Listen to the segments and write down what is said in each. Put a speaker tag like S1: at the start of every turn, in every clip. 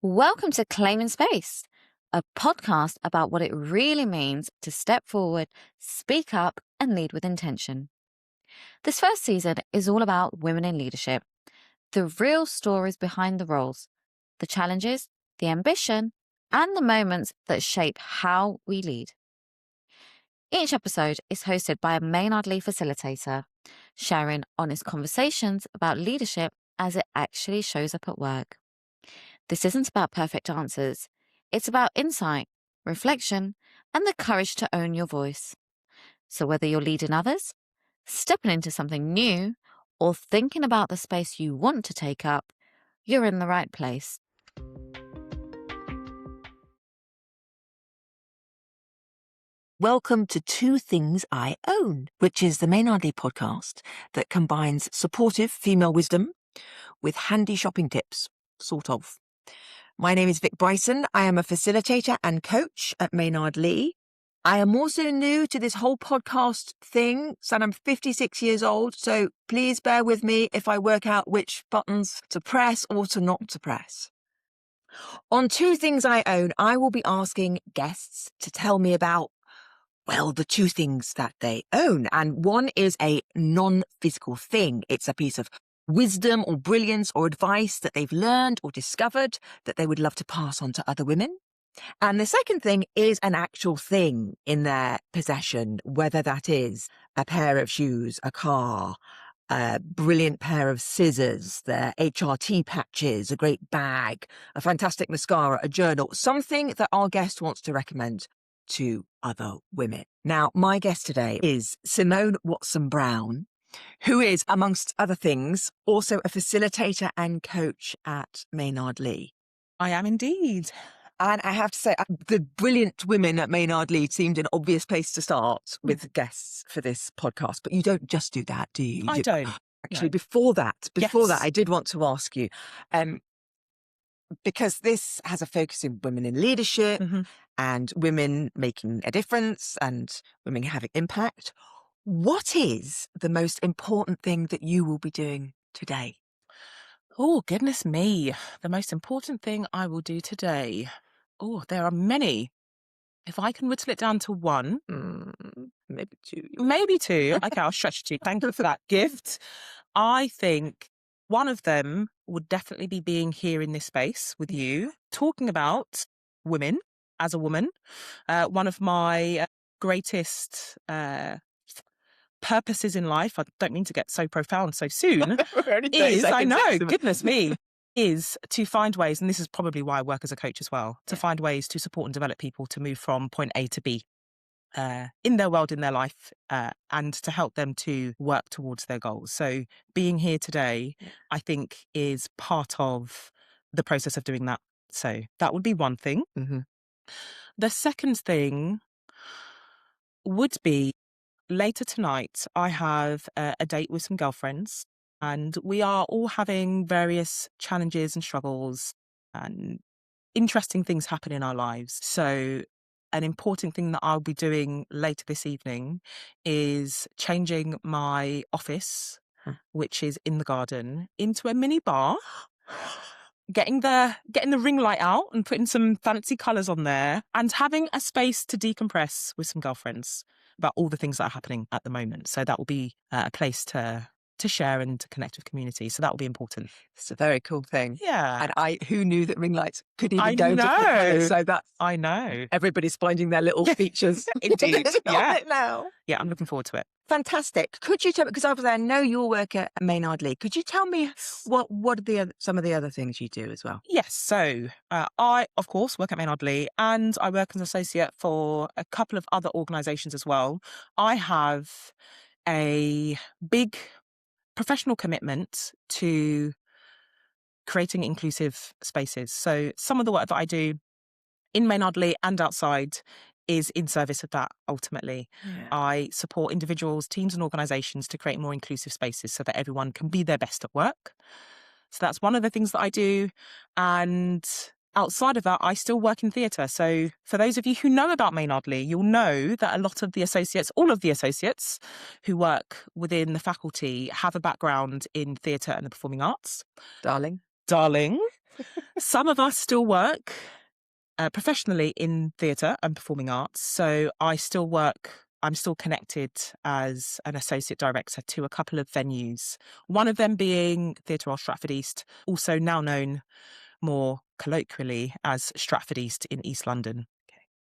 S1: Welcome to Claiming Space, a podcast about what it really means to step forward, speak up, and lead with intention. This first season is all about women in leadership, the real stories behind the roles, the challenges, the ambition, and the moments that shape how we lead. Each episode is hosted by a Maynard Leigh facilitator, sharing honest conversations about leadership as it actually shows up at work. This isn't about perfect answers. It's about insight, reflection, and the courage to own your voice. So whether you're leading others, stepping into something new, or thinking about the space you want to take up, you're in the right place.
S2: Welcome to Two Things I Own, which is the Maynard Leigh podcast that combines supportive female wisdom with handy shopping tips, sort of. My name is Vic Bryson. I am a facilitator and coach at Maynard Leigh. I am also new to this whole podcast thing, so I'm 56 years old, so please bear with me if I work out which buttons to press or to not to press. On Two Things I Own, I will be asking guests to tell me about, well, the two things that they own. And one is a non-physical thing. It's a piece of wisdom or brilliance or advice that they've learned or discovered that they would love to pass on to other women. And the second thing is an actual thing in their possession, whether that is a pair of shoes, a car, a brilliant pair of scissors, their HRT patches, a great bag, a fantastic mascara, a journal, something that our guest wants to recommend to other women. Now, my guest today is Simone Watson Brown, who is, amongst other things, also a facilitator and coach at Maynard Leigh.
S3: I am indeed.
S2: And I have to say, the brilliant women at Maynard Leigh seemed an obvious place to start with guests for this podcast. But you don't just do that, do you?
S3: I don't.
S2: Actually,
S3: No.
S2: before that,
S3: Yes.
S2: I did want to ask you, because this has a focus in women in leadership
S3: Mhm.
S2: and women making a difference and women having impact. What is the most important thing that you will be doing today?
S3: Oh, goodness me. The most important thing I will do today. Oh, there are many. If I can whittle it down to one,
S2: Maybe two.
S3: maybe two. Okay, I'll stretch it to you. Thank you for that gift. I think one of them would definitely be being here in this space with you, talking about women as a woman. One of my greatest purposes in life, I don't mean to get so profound so soon, is, I know, goodness me, is to find ways, and this is probably why I work as a coach as well, to find ways to support and develop people to move from point A to B in their world, in their life, and to help them to work towards their goals. So being here today, I think, is part of the process of doing that. So that would be one thing.
S2: Mm-hmm.
S3: The second thing would be later tonight, I have a date with some girlfriends, and we are all having various challenges and struggles and interesting things happen in our lives. So an important thing that I'll be doing later this evening is changing my office, which is in the garden, into a mini bar. Getting the ring light out and putting some fancy colours on there and having a space to decompress with some girlfriends about all the things that are happening at the moment. So that will be a place to share and to connect with community. So that will be important.
S2: It's a very cool thing.
S3: Yeah.
S2: And who knew that ring lights could even
S3: I
S2: go
S3: know.
S2: to colours? So that's,
S3: I know.
S2: everybody's finding their little features.
S3: Indeed.
S2: on
S3: Yeah.
S2: it now.
S3: Yeah, I'm looking forward to it.
S2: Fantastic. Could you tell me, because obviously I know you work at Maynard Leigh, could you tell me what are some of the other things you do as well?
S3: Yes. So I, of course, work at Maynard Leigh, and I work as an associate for a couple of other organisations as well. I have a big professional commitment to creating inclusive spaces. So some of the work that I do in Maynard Leigh and outside is in service of that, ultimately.
S2: Yeah.
S3: I support individuals, teams and organisations to create more inclusive spaces so that everyone can be their best at work. So that's one of the things that I do. And outside of that, I still work in theatre. So for those of you who know about Maynard Leigh, you'll know that a lot of the associates, all of the associates who work within the faculty have a background in theatre and the performing arts.
S2: Darling.
S3: Some of us still work professionally in theatre and performing arts. So I'm still connected as an associate director to a couple of venues. One of them being Theatre Royal Stratford East, also now known more colloquially as Stratford East in East London.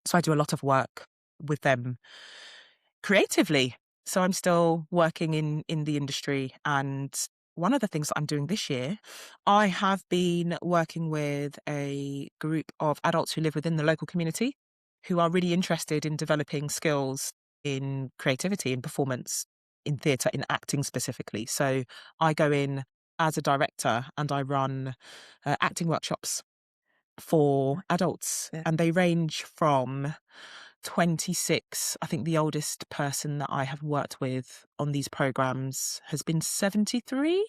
S3: So I do a lot of work with them creatively. So I'm still working in the industry. And one of the things that I'm doing this year, I have been working with a group of adults who live within the local community who are really interested in developing skills in creativity and performance in theatre, in acting specifically. So I go in as a director and I run acting workshops for adults.
S2: Yeah.
S3: And they range from 26. I think the oldest person that I have worked with on these programs has been 73,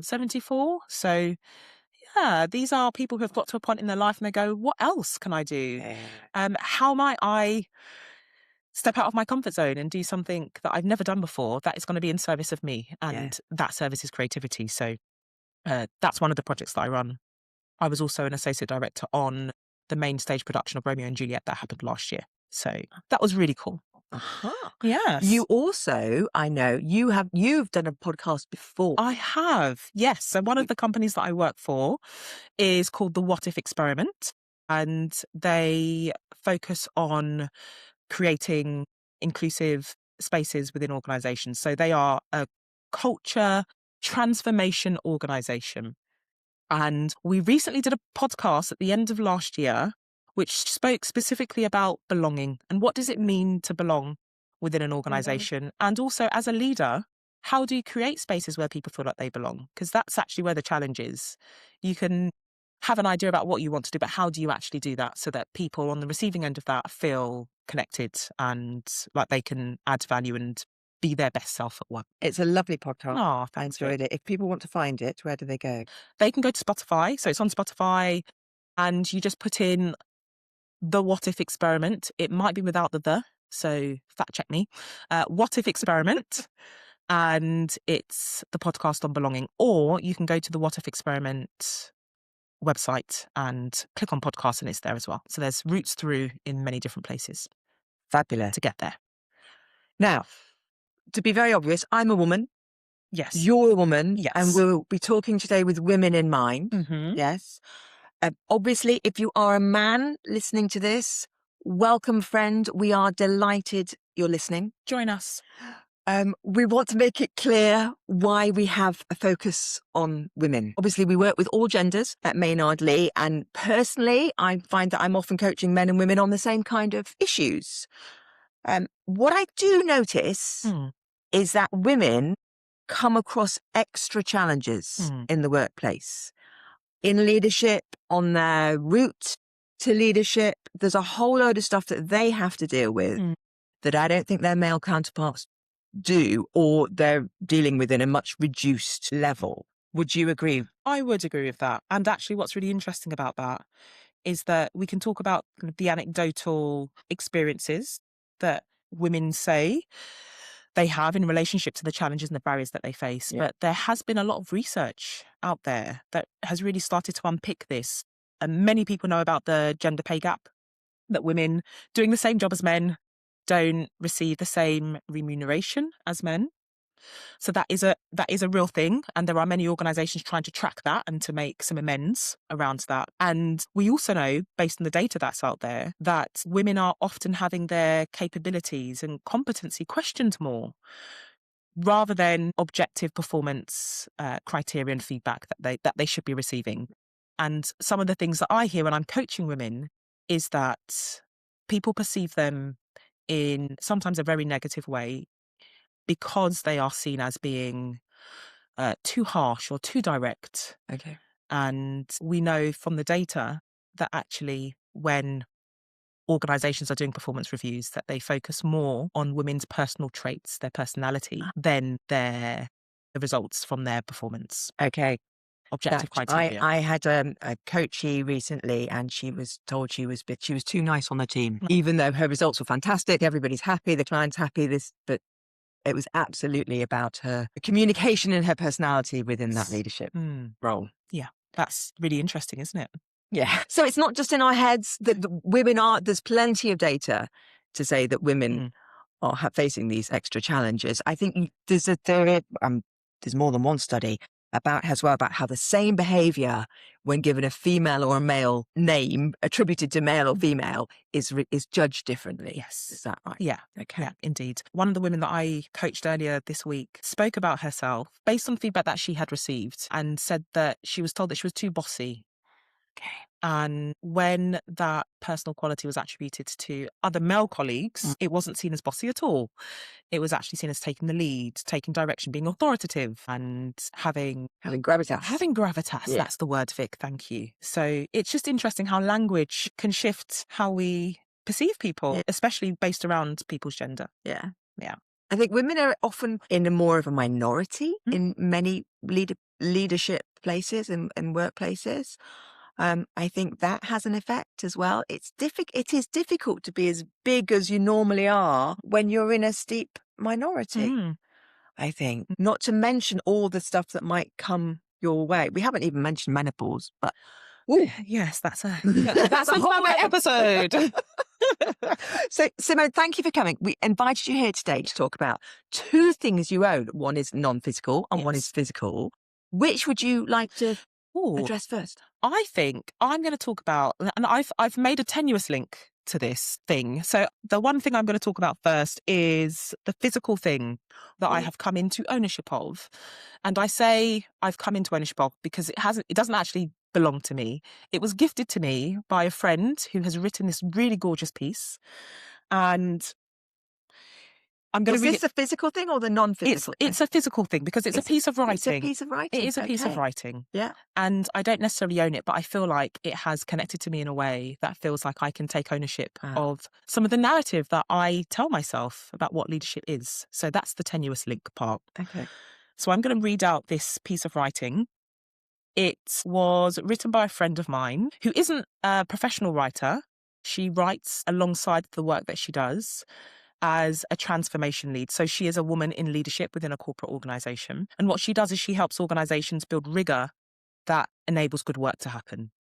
S3: 74. So yeah, these are people who have got to a point in their life and they go, what else can I do? How might I step out of my comfort zone and do something that I've never done before that is going to be in service of me? And that service is creativity. So that's one of the projects that I run. I was also an associate director on the main stage production of Romeo and Juliet that happened last year. So that was really cool. Yes.
S2: You also, I know, you've done a podcast before.
S3: I have, yes. So one of the companies that I work for is called the What If Experiment, and they focus on creating inclusive spaces within organizations. So they are a culture transformation organization. And we recently did a podcast at the end of last year, which spoke specifically about belonging and what does it mean to belong within an organization. And also as a leader, how do you create spaces where people feel like they belong? Because that's actually where the challenge is. You can have an idea about what you want to do, but how do you actually do that so that people on the receiving end of that feel connected and like they can add value and be their best self at work?
S2: It's a lovely podcast.
S3: Oh,
S2: I enjoyed it. If people want to find it, where do they go?
S3: They can go to Spotify. So it's on Spotify and you just put in the What If Experiment. It might be without the, so fact check me. What If Experiment. And it's the podcast on belonging. Or you can go to the What If Experiment website and click on podcast and it's there as well. So there's routes through in many different places.
S2: Fabulous.
S3: To get there.
S2: Now, to be very obvious, I'm a woman.
S3: Yes.
S2: You're a woman.
S3: Yes.
S2: And we'll be talking today with women in mind.
S3: Mm-hmm.
S2: Yes. Obviously, if you are a man listening to this, welcome, friend. We are delighted you're listening.
S3: Join us.
S2: We want to make it clear why we have a focus on women. Obviously, we work with all genders at Maynard Leigh, and personally, I find that I'm often coaching men and women on the same kind of issues. What I do notice is that women come across extra challenges in the workplace. In leadership, on their route to leadership, there's a whole load of stuff that they have to deal with that I don't think their male counterparts do, or they're dealing with in a much reduced level. Would you agree?
S3: I would agree with that. And actually what's really interesting about that is that we can talk about kind of the anecdotal experiences that women say they have in relationship to the challenges and the barriers that they face.
S2: Yeah.
S3: But there has been a lot of research out there that has really started to unpick this. And many people know about the gender pay gap, that women doing the same job as men don't receive the same remuneration as men. So that is a real thing. And there are many organisations trying to track that and to make some amends around that. And we also know, based on the data that's out there, that women are often having their capabilities and competency questioned more, rather than objective performance criteria and feedback that they should be receiving. And some of the things that I hear when I'm coaching women is that people perceive them in sometimes a very negative way because they are seen as being too harsh or too direct.
S2: Okay.
S3: And we know from the data that actually when organisations are doing performance reviews, that they focus more on women's personal traits, their personality, than the results from their performance.
S2: Okay.
S3: Objective criteria.
S2: I had a coachee recently, and she was told she was too nice on the team, even though her results were fantastic. Everybody's happy, the client's happy. But it was absolutely about her communication and her personality within that leadership role.
S3: Yeah. That's really interesting, isn't it?
S2: Yeah. So it's not just in our heads that the women are, there's plenty of data to say that women are facing these extra challenges. I think there's more than one study about how the same behavior when given a female or a male name attributed to male or female is judged differently.
S3: Yes.
S2: Is that right?
S3: Yeah.
S2: Okay.
S3: Yeah, indeed. One of the women that I coached earlier this week spoke about herself based on feedback that she had received and said that she was told that she was too bossy.
S2: Okay.
S3: And when that personal quality was attributed to other male colleagues, it wasn't seen as bossy at all. It was actually seen as taking the lead, taking direction, being authoritative, and having
S2: gravitas.
S3: Having gravitas,
S2: Yeah.
S3: That's the word, Vic. Thank you. So it's just interesting how language can shift how we perceive people, especially based around people's gender.
S2: Yeah.
S3: Yeah.
S2: I think women are often in a more of a minority in many leadership places and workplaces. I think that has an effect as well. It is difficult to be as big as you normally are when you're in a steep minority. I think, not to mention all the stuff that might come your way. We haven't even mentioned menopause, but
S3: yes, that's a whole episode.
S2: So, Simone, thank you for coming. We invited you here today to talk about two things you own. One is non-physical and one is physical. Which would you like to address first?
S3: I think I'm going to talk about, and I've made a tenuous link to this thing. So the one thing I'm going to talk about first is the physical thing that I have come into ownership of. And I say I've come into ownership of because it doesn't actually belong to me. It was gifted to me by a friend who has written this really gorgeous piece. And I'm going to read
S2: it. Is this the physical thing or the non-physical thing?
S3: It's a physical thing because it's a piece of writing.
S2: It's a piece of writing.
S3: It is a piece of writing.
S2: Yeah.
S3: And I don't necessarily own it, but I feel like it has connected to me in a way that feels like I can take ownership of some of the narrative that I tell myself about what leadership is. So that's the tenuous link part.
S2: Okay.
S3: So I'm going to read out this piece of writing. It was written by a friend of mine who isn't a professional writer. She writes alongside the work that she does as a transformation lead. So she is a woman in leadership within a corporate organisation. And what she does is she helps organisations build rigour that enables good work to happen.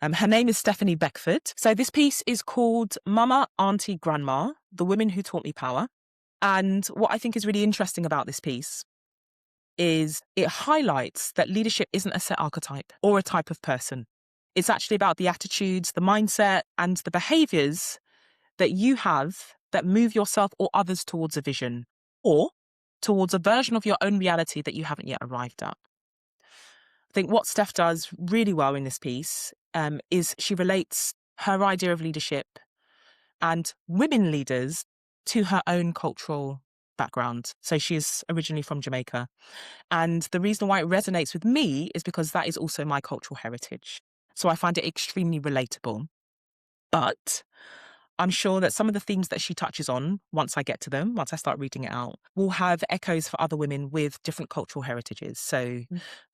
S3: Her name is Stephanie Beckford. So this piece is called Mama, Auntie, Grandma, The Women Who Taught Me Power. And what I think is really interesting about this piece is it highlights that leadership isn't a set archetype or a type of person. It's actually about the attitudes, the mindset, and the behaviours that you have that move yourself or others towards a vision or towards a version of your own reality that you haven't yet arrived at. I think what Steph does really well in this piece is she relates her idea of leadership and women leaders to her own cultural background. So she is originally from Jamaica. And the reason why it resonates with me is because that is also my cultural heritage. So I find it extremely relatable. But I'm sure that some of the themes that she touches on, once I get to them, once I start reading it out, will have echoes for other women with different cultural heritages. So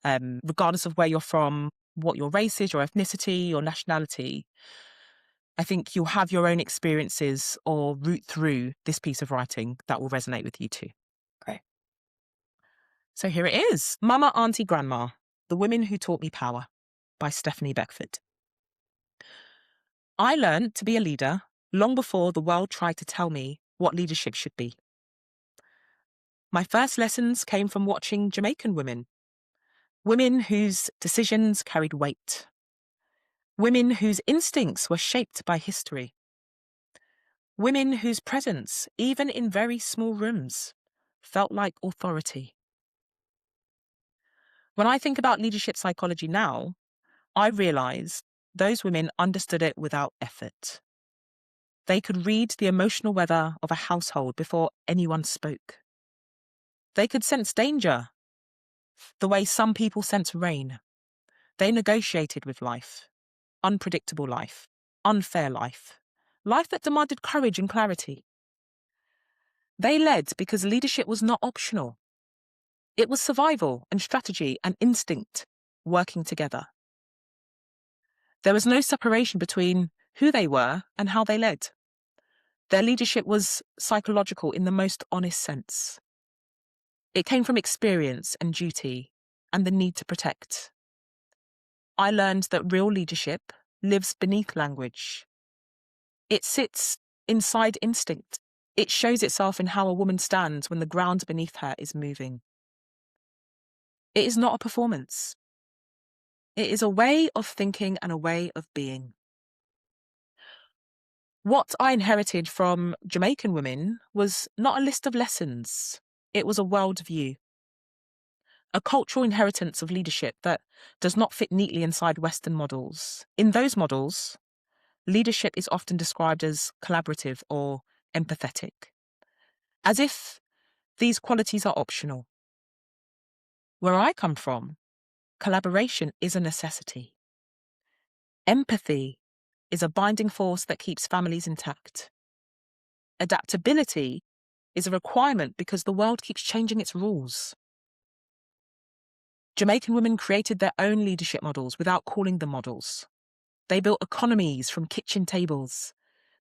S3: regardless of where you're from, what your race is, your ethnicity, your nationality, I think you'll have your own experiences or route through this piece of writing that will resonate with you too.
S2: Great.
S3: So here it is. Mama, Auntie, Grandma, The Women Who Taught Me Power by Stephanie Beckford. I learned to be a leader long before the world tried to tell me what leadership should be. My first lessons came from watching Jamaican women whose decisions carried weight, women whose instincts were shaped by history, women whose presence, even in very small rooms, felt like authority. When I think about leadership psychology now, I realise those women understood it without effort. They could read the emotional weather of a household before anyone spoke. They could sense danger the way some people sense rain. They negotiated with life, unpredictable life, unfair life, life that demanded courage and clarity. They led because leadership was not optional. It was survival and strategy and instinct working together. There was no separation between who they were and how they led. Their leadership was psychological in the most honest sense. It came from experience and duty and the need to protect. I learned that real leadership lives beneath language. It sits inside instinct. It shows itself in how a woman stands when the ground beneath her is moving. It is not a performance. It is a way of thinking and a way of being. What I inherited from Jamaican women was not a list of lessons. It was a worldview. A cultural inheritance of leadership that does not fit neatly inside Western models. In those models, leadership is often described as collaborative or empathetic, as if these qualities are optional. Where I come from, collaboration is a necessity. Empathy is a binding force that keeps families intact. Adaptability is a requirement because the world keeps changing its rules. Jamaican women created their own leadership models without calling them models. They built economies from kitchen tables.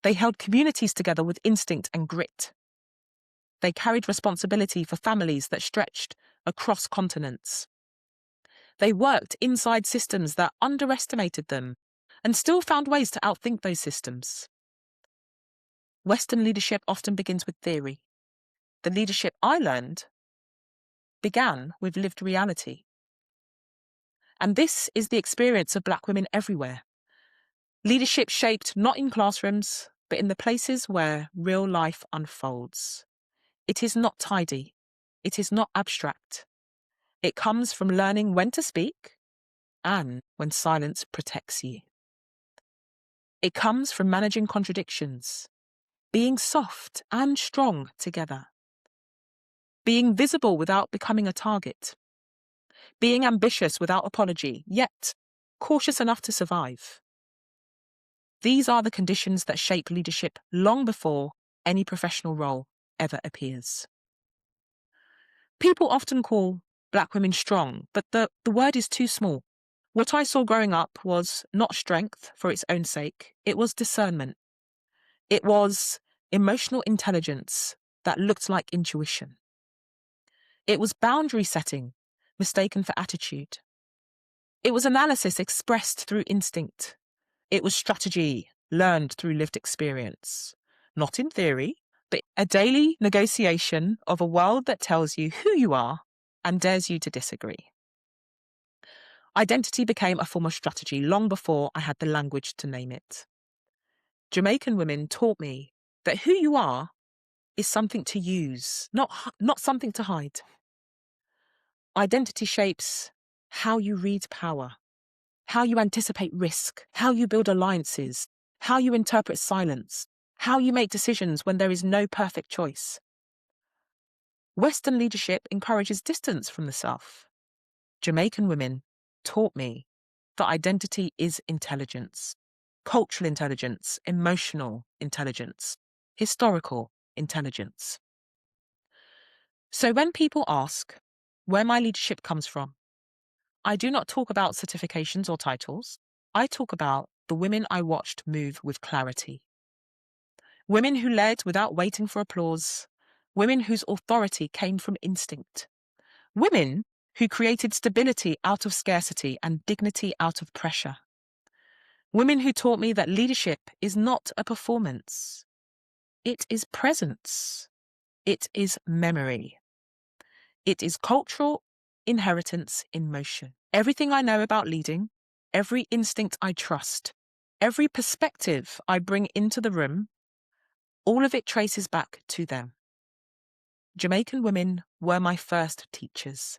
S3: They held communities together with instinct and grit. They carried responsibility for families that stretched across continents. They worked inside systems that underestimated them and still found ways to outthink those systems. Western leadership often begins with theory. The leadership I learned began with lived reality. And this is the experience of Black women everywhere. Leadership shaped not in classrooms, but in the places where real life unfolds. It is not tidy. It is not abstract. It comes from learning when to speak and when silence protects you. It comes from managing contradictions, being soft and strong together, being visible without becoming a target, being ambitious without apology, yet cautious enough to survive. These are the conditions that shape leadership long before any professional role ever appears. People often call Black women strong, but the word is too small. What I saw growing up was not strength for its own sake, it was discernment. It was emotional intelligence that looked like intuition. It was boundary setting, mistaken for attitude. It was analysis expressed through instinct. It was strategy learned through lived experience. Not in theory, but a daily negotiation of a world that tells you who you are and dares you to disagree. Identity became a form of strategy long before I had the language to name it. Jamaican women taught me that who you are is something to use, not something to hide. Identity shapes how you read power, how you anticipate risk, how you build alliances, how you interpret silence, how you make decisions when there is no perfect choice. Western leadership encourages distance from the self. Jamaican women taught me that identity is intelligence, cultural intelligence, emotional intelligence, historical intelligence. So when people ask where my leadership comes from, I do not talk about certifications or titles. I talk about the women I watched move with clarity. Women who led without waiting for applause. Women whose authority came from instinct. Women who created stability out of scarcity and dignity out of pressure. Women who taught me that leadership is not a performance. It is presence. It is memory. It is cultural inheritance in motion. Everything I know about leading, every instinct I trust, every perspective I bring into the room, all of it traces back to them. Jamaican women were my first teachers.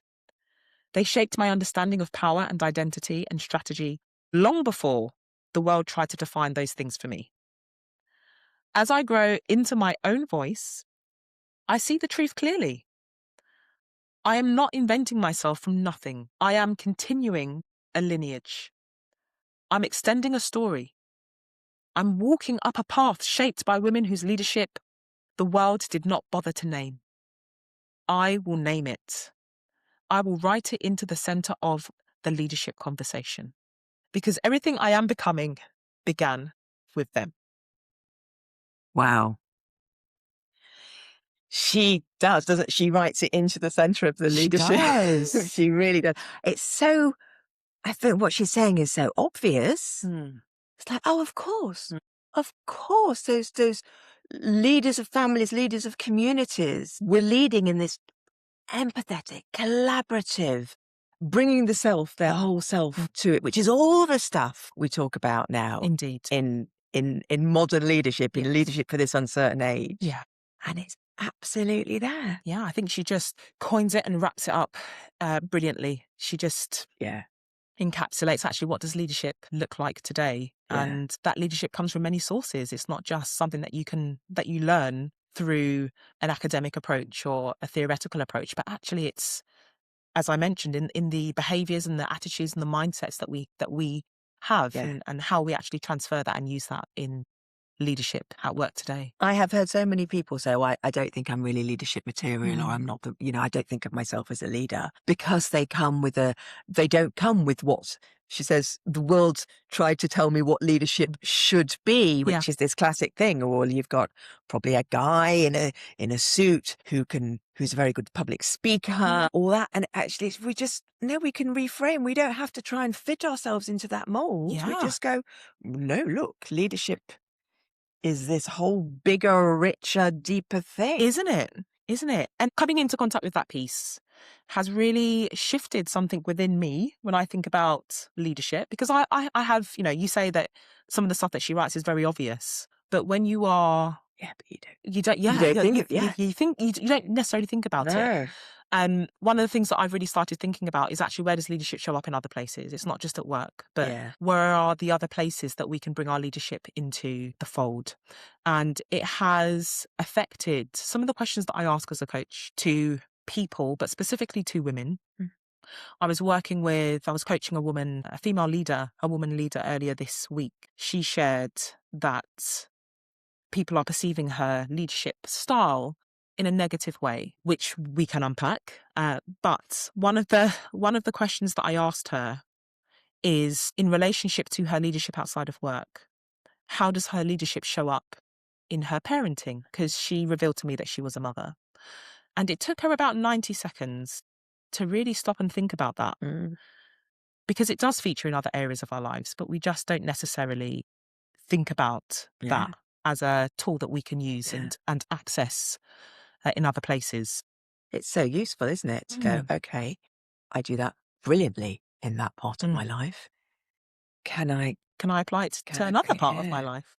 S3: They shaped my understanding of power and identity and strategy long before the world tried to define those things for me. As I grow into my own voice, I see the truth clearly. I am not inventing myself from nothing. I am continuing a lineage. I'm extending a story. I'm walking up a path shaped by women whose leadership the world did not bother to name. I will name it. I will write it into the center of the leadership conversation. Because everything I am becoming began with them.
S2: Wow. She does, doesn't she? Writes it into the center of the
S3: She
S2: leadership.
S3: does.
S2: She really does. It's so I think what she's saying is so obvious. It's like, oh, of course. Of course, those leaders of families, leaders of communities, we're leading in this empathetic, collaborative, bringing the self, their whole self to it, which is all the stuff we talk about now.
S3: Indeed.
S2: In modern leadership, in leadership for this uncertain age.
S3: Yeah.
S2: And it's absolutely there.
S3: Yeah, I think she just coins it and wraps it up brilliantly. She just encapsulates actually what does leadership look like today.
S2: Yeah.
S3: And that leadership comes from many sources. It's not just something that you learn through an academic approach or a theoretical approach, but actually it's, as I mentioned, in the behaviors and the attitudes and the mindsets that we have and how we actually transfer that and use that in leadership at work today.
S2: I have heard so many people say, well, I don't think I'm really leadership material, or I'm not I don't think of myself as a leader, because they don't come with what she says, the world tried to tell me what leadership should be, which is this classic thing. Or you've got probably a guy in a suit who's a very good public speaker, all that. And actually we can reframe. We don't have to try and fit ourselves into that mold.
S3: Yeah.
S2: We just go, no, look, leadership is this whole bigger, richer, deeper thing.
S3: Isn't it? And coming into contact with that piece has really shifted something within me when I think about leadership, because I have, you say that some of the stuff that she writes is very obvious, but when you are...
S2: Yeah, but
S3: you don't necessarily think about it. And one of the things that I've really started thinking about is actually, where does leadership show up in other places? It's not just at work, but where are the other places that we can bring our leadership into the fold? And it has affected some of the questions that I ask as a coach to people, but specifically to women. I was coaching a woman leader earlier this week. She shared that people are perceiving her leadership style in a negative way, which we can unpack. But one of the questions that I asked her is, in relationship to her leadership outside of work, how does her leadership show up in her parenting? Because she revealed to me that she was a mother. And it took her about 90 seconds to really stop and think about that. Because it does feature in other areas of our lives, but we just don't necessarily think about that as a tool that we can use and access in other places.
S2: It's so useful, isn't it? To go, okay, I do that brilliantly in that part of my life. Can I
S3: apply it to another part of my life?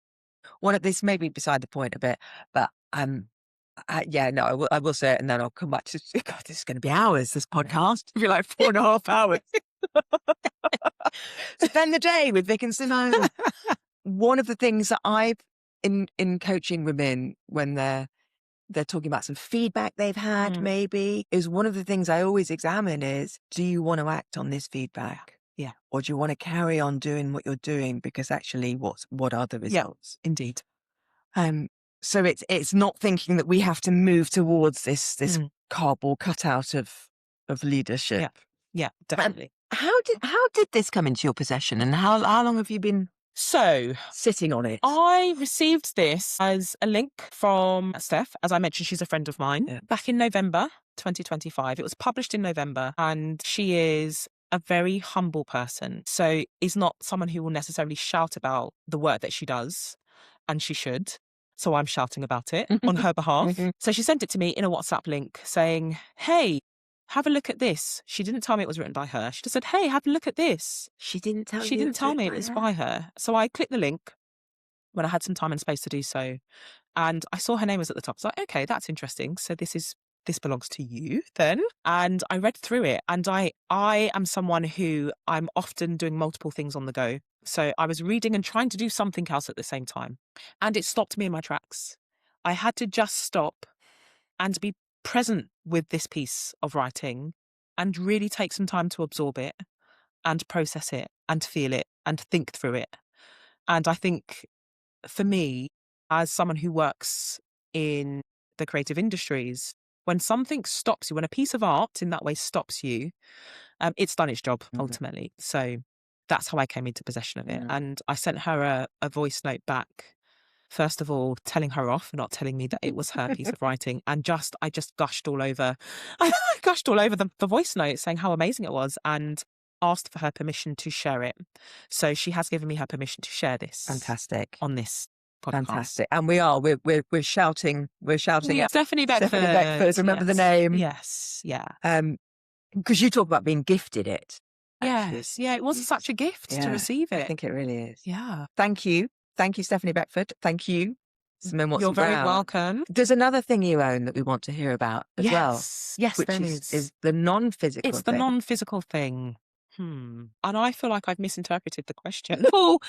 S2: One of this may be beside the point a bit, but I will say it, and then I'll come back to, God, this is going to be hours, this podcast. It'll be like 4.5 hours. Spend the day with Vic and Simone. One of the things that I've, in coaching women when they're talking about some feedback they've had, maybe, is one of the things I always examine is, do you want to act on this feedback?
S3: Yeah.
S2: Or do you want to carry on doing what you're doing? Because actually, what are the results?
S3: Yeah, indeed.
S2: So it's not thinking that we have to move towards this cardboard cutout of leadership.
S3: Yeah, definitely.
S2: How did this come into your possession, and how long have you been sitting on it?
S3: I received this as a link from Steph. As I mentioned, she's a friend of mine. Back in November 2025. It was published in November, and she is a very humble person. So is not someone who will necessarily shout about the work that she does, and she should. So I'm shouting about it on her behalf. So she sent it to me in a WhatsApp link saying, hey, have a look at this. She didn't tell me it was written by her. She just said, hey, have a look at this.
S2: She didn't tell
S3: me it was by her. So I clicked the link when I had some time and space to do so. And I saw her name was at the top. So I was like, okay, that's interesting. So this belongs to you then. And I read through it, and I am someone who I'm often doing multiple things on the go. So I was reading and trying to do something else at the same time. And it stopped me in my tracks. I had to just stop and be present with this piece of writing and really take some time to absorb it and process it and feel it and think through it. And I think for me, as someone who works in the creative industries, when something stops you, when a piece of art in that way stops you, it's done its job ultimately. So that's how I came into possession of it. And I sent her a voice note back, first of all, telling her off for not telling me that it was her piece of writing. And I just gushed all over the voice note saying how amazing it was. And asked for her permission to share it. So she has given me her permission to share this.
S2: Fantastic.
S3: On this podcast.
S2: Fantastic. And we're shouting
S3: Yeah,
S2: at
S3: Stephanie Beckford.
S2: Stephanie Beckford. Remember the name?
S3: Yes. Yeah.
S2: Because you talk about being gifted it.
S3: Yes. Yeah, it was such a gift to receive it.
S2: I think it really is.
S3: Yeah.
S2: Thank you. Thank you, Stephanie Beckford. Thank you, Simone Watson
S3: You're very
S2: Brown.
S3: welcome.
S2: There's another thing you own that we want to hear about as well.
S3: Yes,
S2: which
S3: there
S2: is the non-physical
S3: It's
S2: thing.
S3: the non-physical thing. And I feel like I've misinterpreted the question. Oh,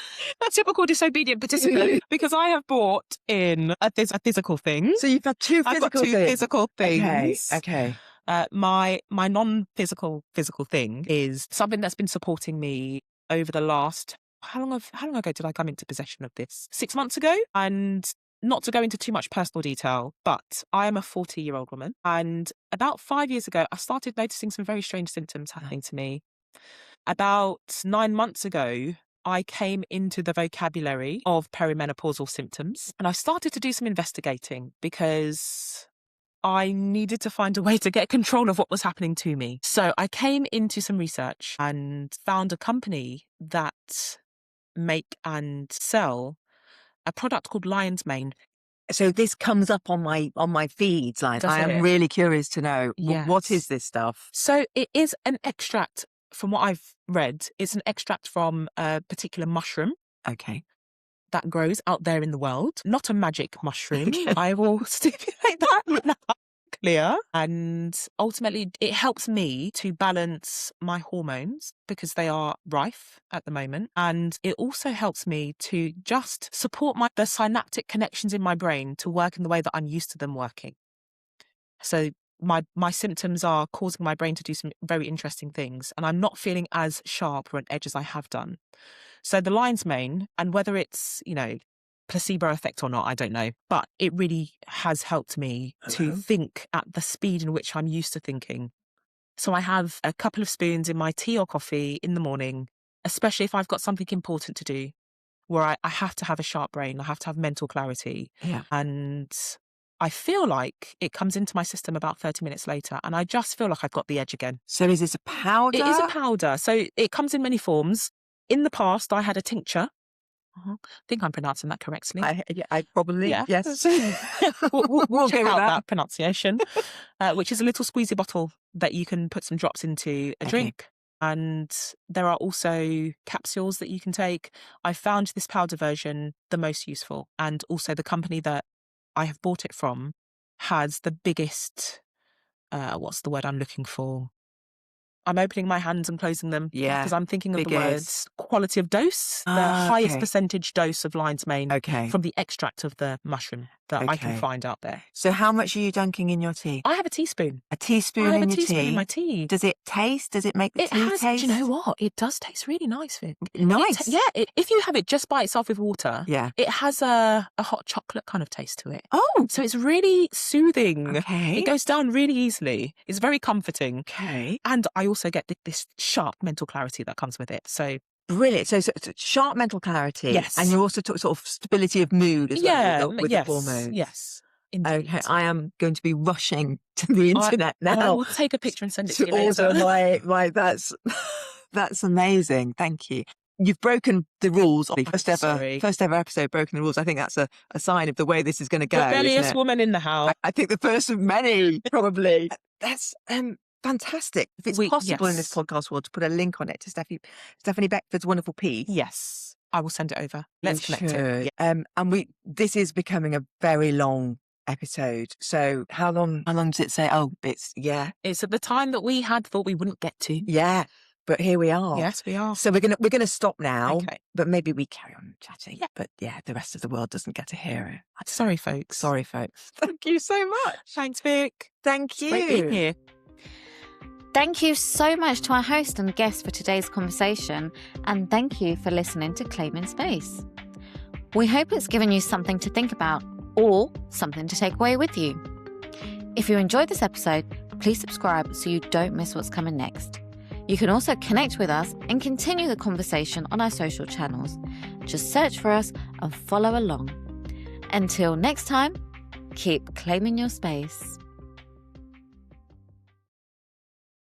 S3: a typical disobedient participant, because I have bought in a physical thing.
S2: So you've had two
S3: I've got
S2: physical
S3: two
S2: things.
S3: physical things.
S2: Okay.
S3: My non-physical thing is something that's been supporting me over the last, how long ago did I come into possession of this? 6 months ago. And not to go into too much personal detail, but I am a 40-year-old woman. And about 5 years ago, I started noticing some very strange symptoms happening to me. About 9 months ago, I came into the vocabulary of perimenopausal symptoms, and I started to do some investigating because I needed to find a way to get control of what was happening to me. So I came into some research and found a company that make and sell a product called Lion's Mane.
S2: So this comes up on my feeds. Like, I am really curious to know what is this stuff?
S3: So it is an extract. From what I've read, it's an extract from a particular mushroom.
S2: Okay.
S3: That grows out there in the world. Not a magic mushroom. I will stipulate that clear. And ultimately, it helps me to balance my hormones because they are rife at the moment. And it also helps me to just support the synaptic connections in my brain to work in the way that I'm used to them working. So my symptoms are causing my brain to do some very interesting things, and I'm not feeling as sharp or on edge as I have done. So the Lion's Mane, and whether it's, placebo effect or not, I don't know, but it really has helped me to think at the speed in which I'm used to thinking. So I have a couple of spoons in my tea or coffee in the morning, especially if I've got something important to do, where I have to have a sharp brain, I have to have mental clarity.
S2: Yeah.
S3: And I feel like it comes into my system about 30 minutes later, and I just feel like I've got the edge again.
S2: So is this a powder?
S3: It is a powder. So it comes in many forms. In the past, I had a tincture. I think I'm pronouncing that correctly.
S2: I probably, yes.
S3: We'll check out that pronunciation, which is a little squeezy bottle that you can put some drops into a drink. And there are also capsules that you can take. I found this powder version the most useful. And also the company that I have bought it from has the biggest, what's the word I'm looking for? I'm opening my hands and closing them because I'm thinking of the words quality of dose, the highest percentage dose of lion's mane from the extract of the mushroom that I can find out there.
S2: So how much are you dunking in your tea?
S3: I have a teaspoon.
S2: A teaspoon in your tea?
S3: In my tea.
S2: Does it taste? Does it make the tea taste?
S3: Do you know what? It does taste really nice, Vic.
S2: Nice?
S3: If you have it just by itself with water, it has a hot chocolate kind of taste to it.
S2: Oh!
S3: So it's really soothing.
S2: Okay.
S3: It goes down really easily. It's very comforting.
S2: Okay.
S3: And I also get this sharp mental clarity that comes with it. So
S2: brilliant. So sharp mental clarity.
S3: Yes.
S2: And you also talk sort of stability of mood as well with the hormones.
S3: Yes. Indeed.
S2: Okay. I am going to be rushing to the internet now.
S3: I will take a picture and send it to you later.
S2: My that's amazing. Thank you. You've broken the rules of the first ever episode, broken the rules. I think that's a sign of the way this is going to go.
S3: Rebellious woman in the house.
S2: I think the first of many, probably. That's fantastic. If it's possible in this podcast world to put a link on it to Stephanie Beckford's wonderful piece.
S3: Yes, I will send it over. Let's connect it.
S2: And this is becoming a very long episode. So how long does it say? Oh, it's
S3: at the time that we had thought we wouldn't get to.
S2: Yeah. But here we are.
S3: Yes, we are.
S2: So we're gonna stop now.
S3: Okay.
S2: But maybe we carry on chatting. Yeah. But the rest of the world doesn't get to hear it.
S3: Sorry, folks.
S2: Thank you so much.
S3: Thanks, Vic.
S2: Thank you.
S3: Great being here.
S1: Thank you so much to our host and guest for today's conversation, and thank you for listening to Claiming Space. We hope it's given you something to think about or something to take away with you. If you enjoyed this episode, please subscribe so you don't miss what's coming next. You can also connect with us and continue the conversation on our social channels. Just search for us and follow along. Until next time, keep claiming your space.